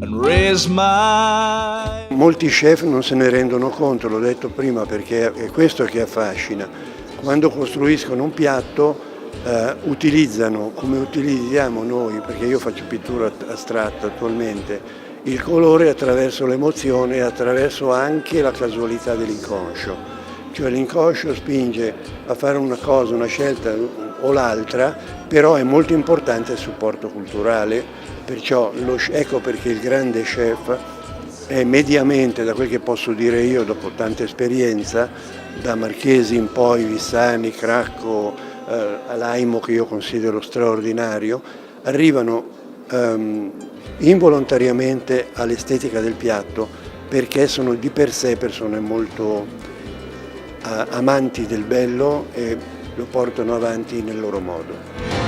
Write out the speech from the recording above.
and raise my... Molti chef non se ne rendono conto, l'ho detto prima, perché è questo che affascina. Quando costruiscono un piatto utilizzano, come utilizziamo noi, perché io faccio pittura astratta attualmente, il colore attraverso l'emozione e attraverso anche la casualità dell'inconscio. Cioè l'inconscio spinge a fare una cosa, una scelta o l'altra, però è molto importante il supporto culturale, perciò ecco perché il grande chef è mediamente, da quel che posso dire io dopo tanta esperienza, da Marchesi in poi, Vissani, Cracco, Alaimo che io considero straordinario, arrivano involontariamente all'estetica del piatto perché sono di per sé persone molto amanti del bello e lo portano avanti nel loro modo.